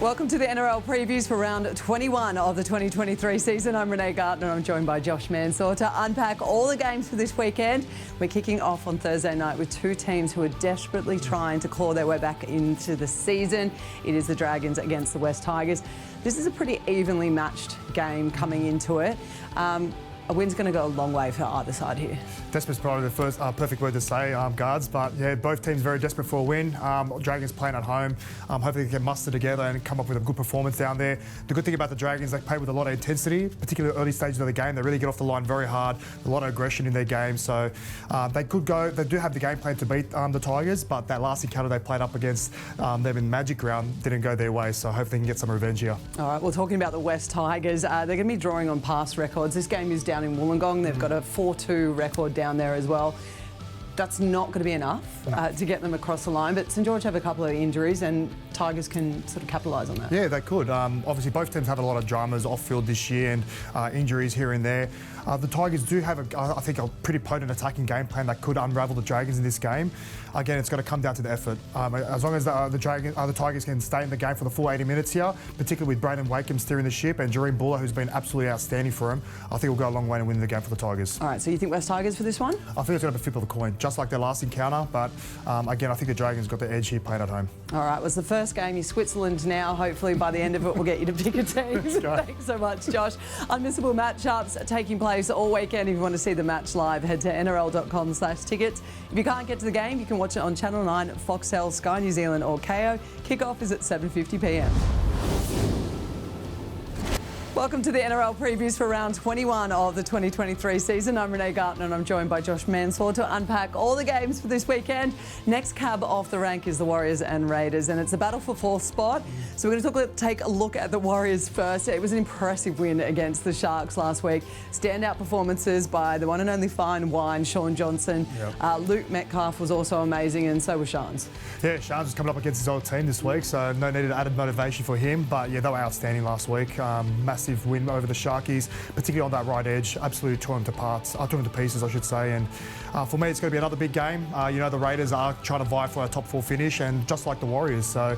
Welcome to the NRL previews for round 21 of the 2023 season. I'm Renee Gartner. I'm joined by Josh Mansour to unpack all the games for this weekend. We're kicking off on Thursday night with two teams who are desperately trying to claw their way back into the season. It is the Dragons against the West Tigers. This is a pretty evenly matched game coming into it. A win's going to go a long way for either side here. Desperate's probably the first perfect word to say, guards. But yeah, both teams very desperate for a win. Dragons playing at home. Hopefully they can muster together and come up with a good performance down there. The good thing about the Dragons, they play with a lot of intensity, particularly early stages of the game. They really get off the line very hard. A lot of aggression in their game. So they could go. They do have the game plan to beat the Tigers, but that last encounter they played up against them in Magic Round didn't go their way. So hopefully they can get some revenge here. All right. Well, talking about the West Tigers, they're going to be drawing on past records. This game is down in Wollongong. They've got a 4-2 record down there as well. That's not going to be enough to get them across the line, but St George have a couple of injuries and Tigers can sort of capitalise on that. Yeah, they could. Obviously, both teams have a lot of dramas off-field this year and injuries here and there. The Tigers do have, I think, a pretty potent attacking game plan that could unravel the Dragons in this game. Again, it's going to come down to the effort. As long as the Tigers can stay in the game for the full 80 minutes here, particularly with Braden Wakeham steering the ship and Jareen Buller, who's been absolutely outstanding for him, I think we'll go a long way in winning the game for the Tigers. All right, so you think West Tigers for this one? I think it's going to be a flip of the coin, just like their last encounter. But again, I think the Dragons got the edge here playing at home. All right, well, it's the first game. You're Switzerland now. Hopefully by the end of it, we'll get you to pick a team. Thanks so much, Josh. Unmissable matchups taking place all weekend. If you want to see the match live, head to nrl.com/tickets. If you can't get to the game, you can watch it on Channel 9, Foxtel, Sky New Zealand or Kayo. Kickoff is at 7:50 p.m. Welcome to the NRL previews for round 21 of the 2023 season. I'm Renee Gartner and I'm joined by Josh Mansour to unpack all the games for this weekend. Next cab off the rank is the Warriors and Raiders, and it's a battle for fourth spot. So we're going to take a look at the Warriors first. It was an impressive win against the Sharks last week. Standout performances by the one and only fine wine, Shaun Johnson. Yep. Luke Metcalf was also amazing, and so was Shans. Yeah, Shans was coming up against his old team this week, so no needed added motivation for him. But yeah, they were outstanding last week. Massive win over the Sharkies, particularly on that right edge. Absolutely tore them to pieces, I should say. And for me, it's going to be another big game. The Raiders are trying to vie for a top 4 finish, and just like the Warriors, so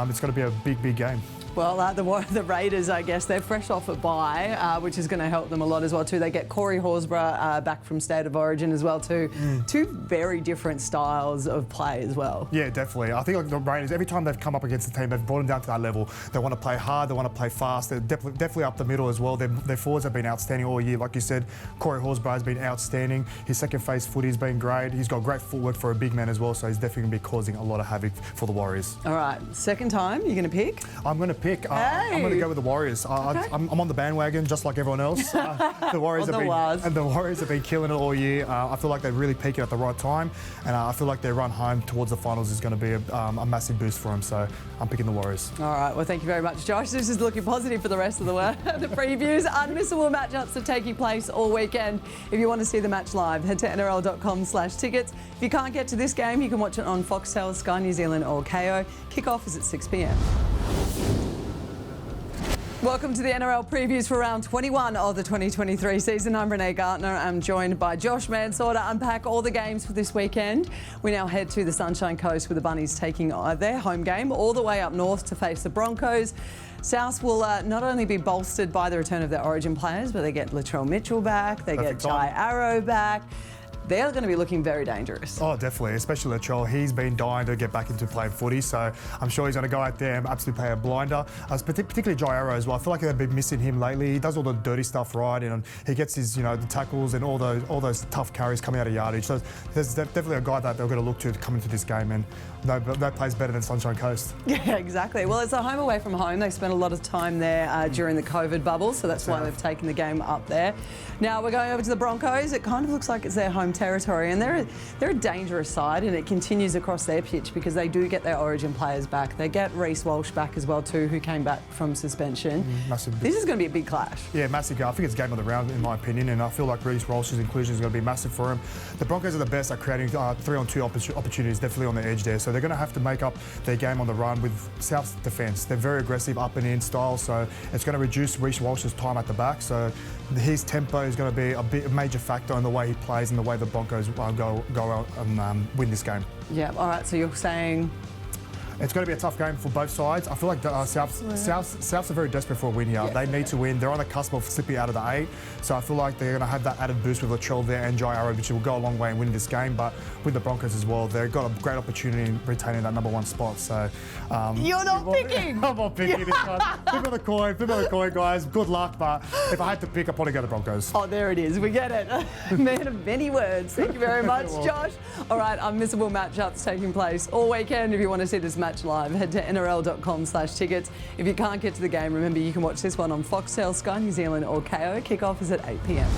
it's going to be a big game. Well, the Raiders, I guess, they're fresh off a bye, which is going to help them a lot as well too. They get Corey Horsburgh back from State of Origin as well too. Two very different styles of play as well. Yeah, definitely. I think like the Raiders, every time they've come up against the team, they've brought them down to that level. They want to play hard, they want to play fast. They're definitely up the middle as well. Their forwards have been outstanding all year. Like you said, Corey Horsburgh has been outstanding. His second phase footy has been great. He's got great footwork for a big man as well, so he's definitely going to be causing a lot of havoc for the Warriors. All right, second time, you're going to pick? I'm going to pick. I'm going to go with the Warriors. Okay. I'm on the bandwagon, just like everyone else. The Warriors have been killing it all year. I feel like they're really peaking at the right time, and I feel like their run home towards the finals is going to be a massive boost for them. So I'm picking the Warriors. All right. Well, thank you very much, Josh. This is looking positive for the rest of the previews. Unmissable matchups are taking place all weekend. If you want to see the match live, head to nrl.com/tickets. If you can't get to this game, you can watch it on Foxtel, Sky New Zealand or Kayo. Kickoff is at 6 p.m. Welcome to the NRL previews for round 21 of the 2023 season. I'm Renee Gartner. I'm joined by Josh Mansour to unpack all the games for this weekend. We now head to the Sunshine Coast with the Bunnies taking their home game all the way up north to face the Broncos. South will not only be bolstered by the return of their Origin players, but they get Latrell Mitchell back, they get Jai Arrow back. They're going to be looking very dangerous. Oh, definitely, especially Latrell. He's been dying to get back into playing footy, so I'm sure he's going to go out there and absolutely play a blinder. Particularly Jai Arrow as well. I feel like they've been missing him lately. He does all the dirty stuff right, and he gets his, the tackles and all those tough carries coming out of yardage. So there's definitely a guy that they're going to look to come into this game, and no plays better than Sunshine Coast. Yeah, exactly. Well, it's a home away from home. They spent a lot of time there during the COVID bubble, so that's why they've taken the game up there. Now we're going over to the Broncos. It kind of looks like it's their home territory, and they're a dangerous side, and it continues across their pitch because they do get their Origin players back. They get Reece Walsh back as well too, who came back from suspension. Massive. This is going to be a big clash. Yeah, massive. I think it's game of the round in my opinion, and I feel like Reece Walsh's inclusion is going to be massive for him. The Broncos are the best at creating 3-on-2 opportunities, definitely on the edge there. So they're going to have to make up their game on the run with South's defence. They're very aggressive up and in style, so it's going to reduce Reece Walsh's time at the back. So his tempo is going to be a major factor in the way he plays and the way the Broncos go out and win this game. Yeah, all right, so you're saying It's going to be a tough game for both sides. I feel like Souths are very desperate for a win here. Yeah. They need to win. They're on the cusp of slipping out of the 8, so I feel like they're going to have that added boost with Latrell there and Jai Arrow, which will go a long way in winning this game. But with the Broncos as well, they've got a great opportunity in retaining that number 1 spot. So You're not picking. I'm not picking this one. Flip on the coin, guys. Good luck, but if I had to pick, I'd probably go to Broncos. Oh, there it is. We get it. Man of many words. Thank you very much, Josh. All right, unmissable matchups taking place all weekend. If you want to see this match live, head to nrl.com/tickets. If you can't get to the game, remember you can watch this one on Foxtel, Sky New Zealand or KO. Kickoff is at 8 p.m.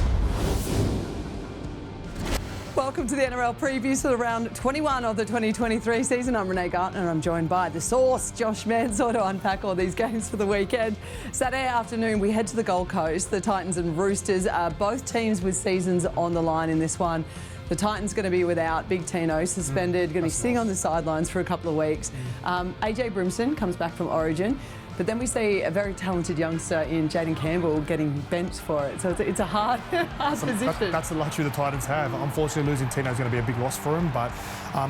Welcome to the NRL previews for round 21 of the 2023 season. I'm Renee Gartner and I'm joined by the source, Josh Mansour, to unpack all these games for the weekend. Saturday afternoon, we head to the Gold Coast. The Titans and Roosters are both teams with seasons on the line in this one. The Titans going to be without Big Tino, suspended, going to be sitting on the sidelines for a couple of weeks. AJ Brimson comes back from Origin. But then we see a very talented youngster in Jaden Campbell getting benched for it. So it's a hard position. That's the luxury the Titans have. Unfortunately, losing Tino is going to be a big loss for them, but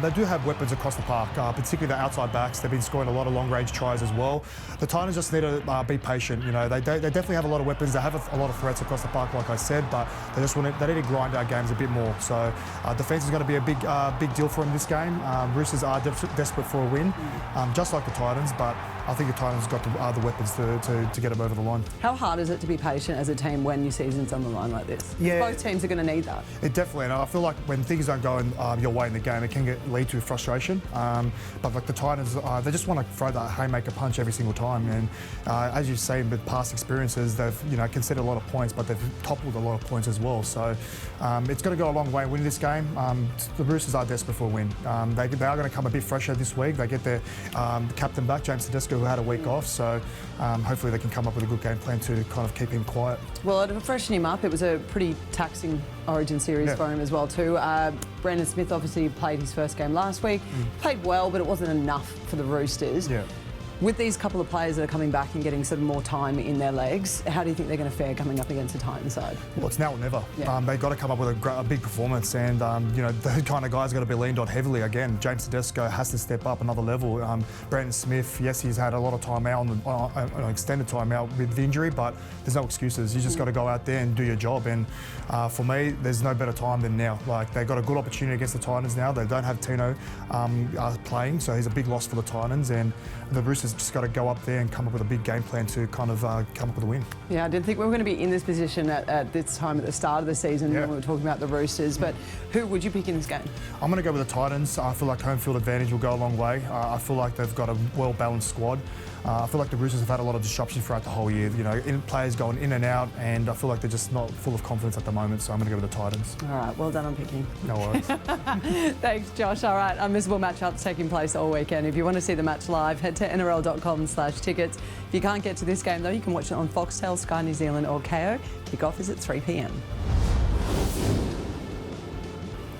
they do have weapons across the park, particularly the outside backs. They've been scoring a lot of long-range tries as well. The Titans just need to be patient. You know, they definitely have a lot of weapons. They have a lot of threats across the park, like I said, but they need to grind our games a bit more. So defence is going to be a big deal for them this game. Roosters are desperate for a win, just like the Titans, but I think the Titans got the weapons to get them over the line. How hard is it to be patient as a team when your season's on the line like this? Yeah, both teams are going to need that. It definitely, and I feel like when things don't go your way in the game, it can lead to frustration. But like the Titans, they just want to throw that haymaker punch every single time. And as you've seen with past experiences, they've conceded a lot of points, but they've toppled a lot of points as well. So it's going to go a long way in winning this game. The Roosters are desperate for a win. They are going to come a bit fresher this week. They get their captain back, James Tedesco, who had a week off. So hopefully they can come up with a good game plan to kind of keep him quiet. Well, to freshen him up, it was a pretty taxing Origin series for him as well too. Brandon Smith obviously played his first game last week. Played well, but it wasn't enough for the Roosters. Yeah. With these couple of players that are coming back and getting sort of more time in their legs, how do you think they're going to fare coming up against the Titans side? Well, it's now or never. Yeah. They've got to come up with a big performance, and those kind of guys got to be leaned on heavily. Again, James Tedesco has to step up another level. Brandon Smith, yes, he's had a lot of time out, an extended time out with the injury, but there's no excuses. You just got to go out there and do your job. And for me, there's no better time than now. Like, they've got a good opportunity against the Titans now. They don't have Tino playing, so he's a big loss for the Titans. And the Roosters just got to go up there and come up with a big game plan to kind of come up with a win. Yeah, I didn't think we were going to be in this position at this time at the start of the season when we were talking about the Roosters, but who would you pick in this game? I'm going to go with the Titans. I feel like home field advantage will go a long way. I feel like they've got a well-balanced squad. I feel like the Roosters have had a lot of disruption throughout the whole year. Players going in and out, and I feel like they're just not full of confidence at the moment, so I'm going to go with the Titans. All right, well done on picking. No worries. Thanks, Josh. All right, unmissable matchups taking place all weekend. If you want to see the match live, head to nrl.com/tickets. If you can't get to this game, though, you can watch it on Foxtel, Sky New Zealand or KO. Kickoff is at 3 p.m.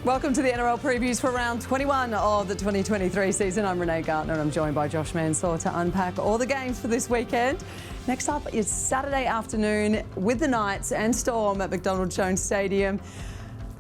Welcome to the NRL previews for round 21 of the 2023 season. I'm Renee Gartner and I'm joined by Josh Mansour to unpack all the games for this weekend. Next up is Saturday afternoon with the Knights and Storm at McDonald Jones Stadium.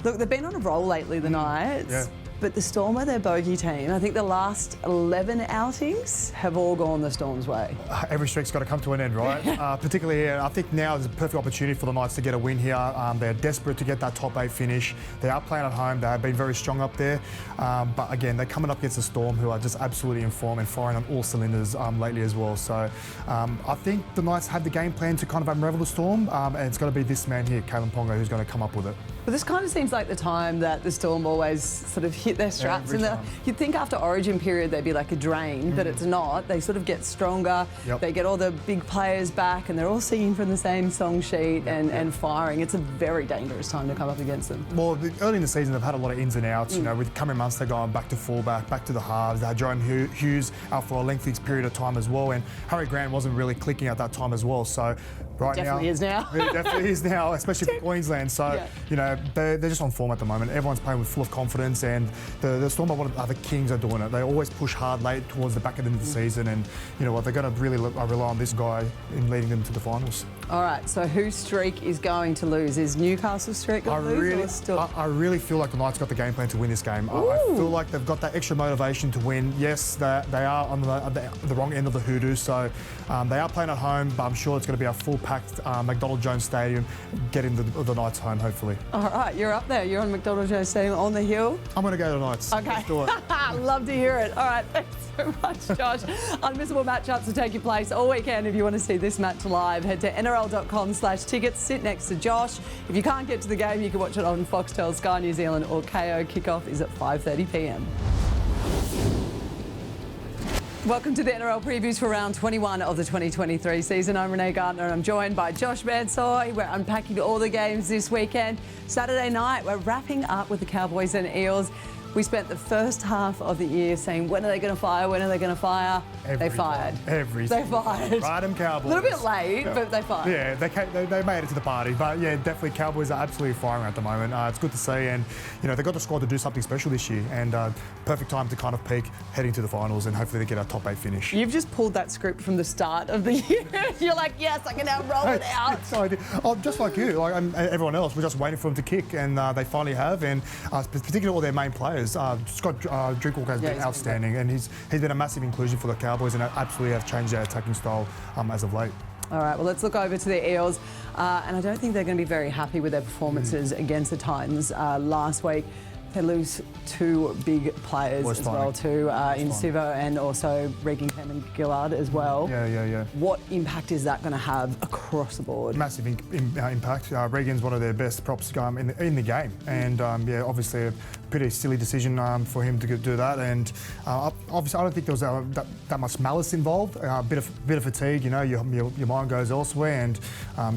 Look, they've been on a roll lately, the Knights, but the Storm are their bogey team. I think the last 11 outings have all gone the Storm's way. Every streak's got to come to an end, right? Particularly here, I think now is a perfect opportunity for the Knights to get a win here. They're desperate to get that top 8 finish. They are playing at home. They have been very strong up there. But again, they're coming up against the Storm, who are just absolutely in form and firing on all cylinders lately as well. So I think the Knights have the game plan to kind of unravel the Storm, and it's got to be this man here, Kalen Ponga, who's going to come up with it. But this kind of seems like the time that the Storm always sort of hit their straps. And you'd think after Origin period they'd be like a drain, but it's not. They sort of get stronger. They get all the big players back and they're all singing from the same song sheet and firing. It's a very dangerous time to come up against them. Well, early in the season they've had a lot of ins and outs, with Cameron Munster going back to fullback, back to the halves. They had Jerome Hughes out for a lengthy period of time as well, and Harry Grant wasn't really clicking at that time as well. So right Definitely now. is now. It definitely is now, especially for Queensland. So, Yeah. you know, they're just on form at the moment. Everyone's playing with full of confidence, and the Storm are one of the other kings are doing it. They always push hard late towards the back end of the season, and you know what, they're going to really rely on this guy in leading them to the finals. All right, so whose streak is going to lose? Is Newcastle's streak going to lose? I really feel like the Knights got the game plan to win this game. I feel like they've got that extra motivation to win. Yes, they are on the wrong end of the hoodoo, so they are playing at home, but I'm sure it's going to be a full-packed McDonald Jones Stadium getting the Knights home, hopefully. All right, you're up there. You're on McDonald Jones Stadium on the hill. I'm going to go to the Knights. Okay. Let's do it. Love to hear it. All right, thanks so much, Josh. Unmissable matchups will take your place all weekend. If you want to see this match live, head to nrl.com/tickets. Sit next to Josh. If you can't get to the game, you can watch it on Foxtel, Sky New Zealand or KO. Kickoff is at 5:30 p.m. Welcome to the NRL previews for round 21 of the 2023 season. I'm Renee Gartner and I'm joined by Josh Mansour. We're unpacking all the games this weekend. Saturday night, we're wrapping up with the Cowboys and Eels. We spent the first half of the year saying, when are they going to fire? When are they going to fire? They fired. They fired. Right, them Cowboys. A little bit late, but they fired. Yeah, they made it to the party. But yeah, definitely Cowboys are absolutely firing at the moment. It's good to see, and you know they've got the squad to do something special this year, and perfect time to kind of peak heading to the finals, and hopefully they get a top 8 finish. You've just pulled that script from the start of the year. You're like, yes, I can now roll it out. Just like you, like everyone else, we're just waiting for them to kick, and they finally have. And particularly all their main players, Scott Drinkwater has been outstanding, and he's been a massive inclusion for the Cowboys, and absolutely have changed their attacking style as of late. All right, well, let's look over to the Eels. And I don't think they're going to be very happy with their performances against the Titans last week. They lose two big players as well too, in Sivo and also Regan Cameron-Gillard as well. Yeah. What impact is that going to have across the board? Massive impact. Regan's one of their best props in the game, and yeah, obviously a pretty silly decision for him to do that. And obviously, I don't think there was that much malice involved. A bit of fatigue, you know, your mind goes elsewhere, and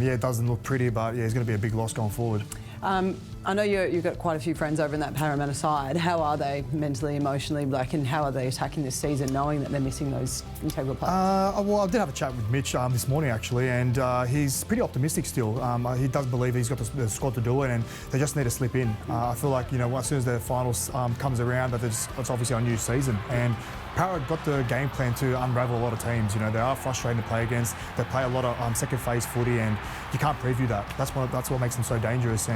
yeah, it doesn't look pretty, but yeah, it's going to be a big loss going forward. I know you've got quite a few friends over in that Parramatta side. How are they mentally, emotionally, and how are they attacking this season, knowing that they're missing those integral players? Well, I did have a chat with Mitch this morning actually, and he's pretty optimistic still. He does believe he's got the squad to do it, and they just need to slip in. I feel like, you know, as soon as the finals comes around, that it's obviously a new season, and Power got the game plan to unravel a lot of teams. You know, they are frustrating to play against. They play a lot of second phase footy, and you can't preview that. That's what makes them so dangerous.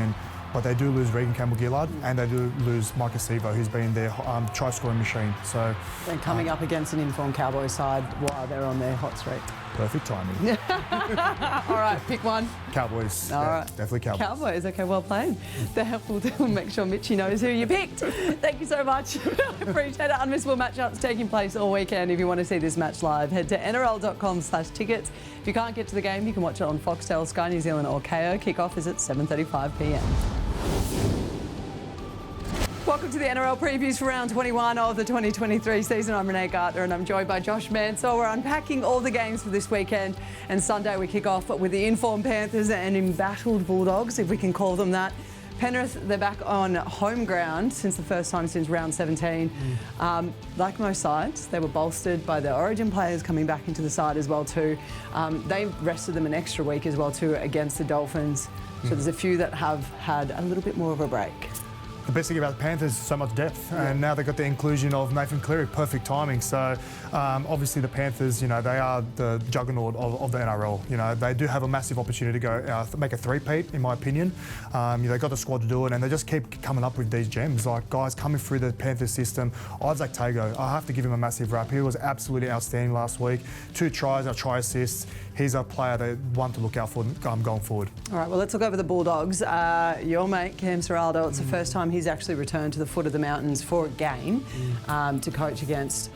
But they do lose Regan Campbell-Gillard, and they do lose Marcus Sivo, who's been their try-scoring machine. So, and coming up against an informed Cowboys side while they're on their hot streak. Perfect timing. All right, pick one. Cowboys. All right. Definitely Cowboys. Cowboys, okay, well played. We'll make sure Mitchie knows who you picked. Thank you so much. Appreciate it. Unmissable matchups taking place all weekend. If you want to see this match live, head to nrl.com/tickets. If you can't get to the game, you can watch it on Foxtel, Sky New Zealand or KO. Kickoff is at 7:35 p.m. Welcome to the NRL previews for round 21 of the 2023 season. I'm Renee Gartner and I'm joined by Josh Mansour. We're unpacking all the games for this weekend, and Sunday we kick off with the informed Panthers and embattled Bulldogs, if we can call them that. Penrith, they're back on home ground since the first time since round 17. Like most sides, they were bolstered by the Origin players coming back into the side as well too. They rested them an extra week as well too against the Dolphins. So there's a few that have had a little bit more of a break. The best thing about the Panthers is so much depth, and now they've got the inclusion of Nathan Cleary, perfect timing. So obviously the Panthers, you know, they are the juggernaut of the NRL. You know, they do have a massive opportunity to go make a three-peat, in my opinion. They've got the squad to do it, and they just keep coming up with these gems, like guys coming through the Panthers system. Isaac Tago, I have to give him a massive rap. He was absolutely outstanding last week. 2 tries, a try assists. He's a player that one to look out for going forward. All right, well, let's look over the Bulldogs. Your mate, Cam Serraldo, it's the first time he's actually returned to the foot of the mountains for a game to coach against.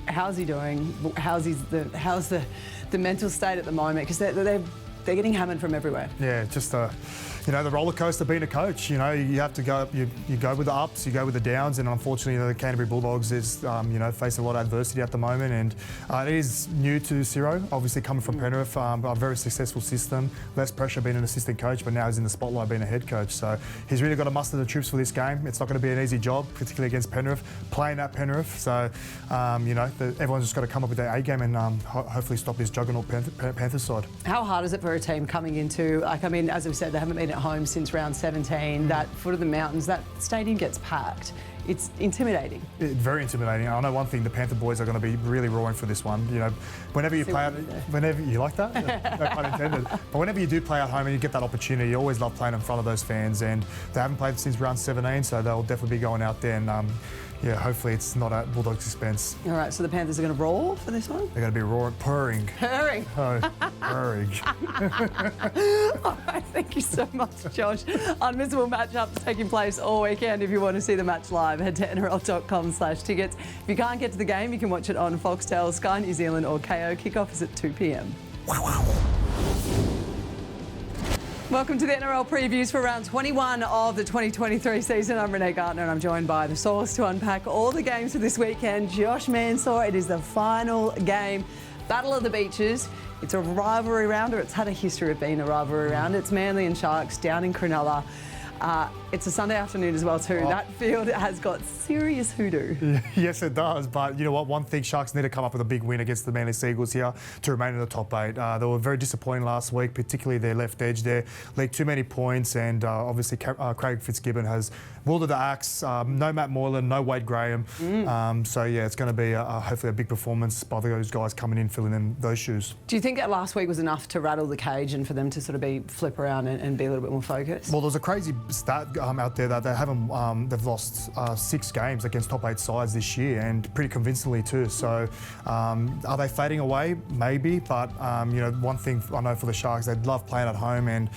How's he doing? How's the mental state at the moment? Because they're getting hammered from everywhere. Yeah, just the roller coaster being a coach. You have to go. You go with the ups, you go with the downs, and unfortunately, the Canterbury Bulldogs is facing a lot of adversity at the moment, and it is new to Ciro. Obviously, coming from Penrith, a very successful system, less pressure being an assistant coach, but now he's in the spotlight being a head coach. So he's really got to muster the troops for this game. It's not going to be an easy job, particularly against Penrith, playing at Penrith. So everyone's just got to come up with their A game and hopefully stop this juggernaut Panthers side. How hard is it for a team coming into, as we've said, they haven't been at home since round 17, that foot of the mountains, that stadium gets packed. It's intimidating. Very intimidating. I know one thing, the Panther boys are going to be really roaring for this one. Whenever you play, whenever you like that, no pun intended. But whenever you do play at home and you get that opportunity, you always love playing in front of those fans. And they haven't played since round 17, so they'll definitely be going out there and hopefully it's not at Bulldogs' expense. All right, so the Panthers are going to roar for this one? They're going to be roaring, purring. Purring? Oh, purring. All right, thank you so much, Josh. Unmissable matchups taking place all weekend. If you want to see the match live, head to nrl.com/tickets. If you can't get to the game, you can watch it on Foxtel, Sky New Zealand or KO. Kickoff is at 2 p.m. Welcome to the NRL previews for round 21 of the 2023 season. I'm Renee Gartner and I'm joined by the source to unpack all the games for this weekend, Josh Mansour. It is the final game, Battle of the Beaches. It's a rivalry round, or it's had a history of being a rivalry round. It's Manly and Sharks down in Cronulla. It's a Sunday afternoon as well too. That field has got serious hoodoo. Yes, it does. But you know what? One thing, Sharks need to come up with a big win against the Manly Seagulls here to remain in the top 8. They were very disappointing last week, particularly their left edge there. Leaked too many points, and obviously Craig Fitzgibbon has wielded the axe. No Matt Moylan, no Wade Graham. So yeah, it's going to be hopefully a big performance by those guys coming in, filling in those shoes. Do you think that last week was enough to rattle the cage and for them to sort of flip around and be a little bit more focused? Well, there's a crazy stat out there that they haven't. They've lost 6 games against top 8 sides this year, and pretty convincingly too. So, are they fading away? Maybe, but one thing I know for the Sharks, they love playing at home, and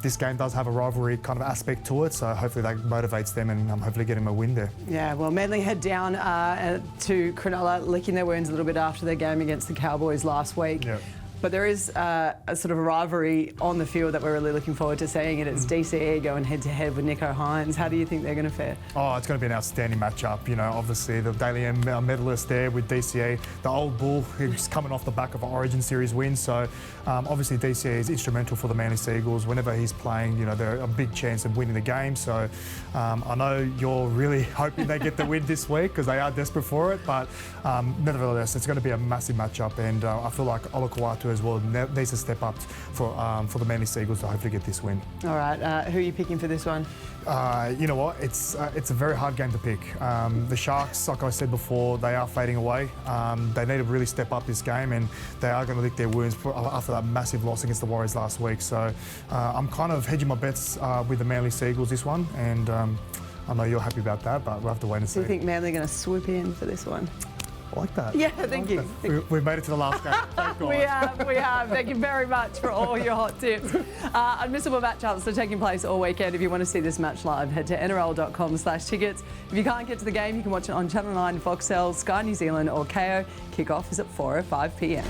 this game does have a rivalry kind of aspect to it. So hopefully that motivates them, and hopefully get them a win there. Yeah, well, Manly head down to Cronulla, licking their wounds a little bit after their game against the Cowboys last week. Yep. But there is a sort of a rivalry on the field that we're really looking forward to seeing, and it's DCE going head-to-head with Nicho Hynes. How do you think they're going to fare? Oh, it's going to be an outstanding matchup. Obviously the Daily M medalist there with DCE, the old bull who's coming off the back of an Origin Series win. So obviously DCE is instrumental for the Manly Seagulls. Whenever he's playing, they're a big chance of winning the game. So I know you're really hoping they get the win this week because they are desperate for it. But nevertheless, it's going to be a massive matchup, and I feel like Olakuatu as well needs to step up for the Manly Seagulls to hopefully get this win. All right, who are you picking for this one? You know what? It's a very hard game to pick. The Sharks, like I said before, they are fading away. They need to really step up this game, and they are going to lick their wounds after that massive loss against the Warriors last week. So I'm kind of hedging my bets with the Manly Seagulls this one, and I know you're happy about that, but we'll have to wait and see. Do you think Manly are going to swoop in for this one? I like that. Yeah, thank you. We've made it to the last game. Thank God. We have. Thank you very much for all your hot tips. Unmissable matchups are taking place all weekend. If you want to see this match live, head to nrl.com/tickets. If you can't get to the game, you can watch it on Channel 9, Foxtel, Sky New Zealand or KO. Kickoff is at 4:05 p.m.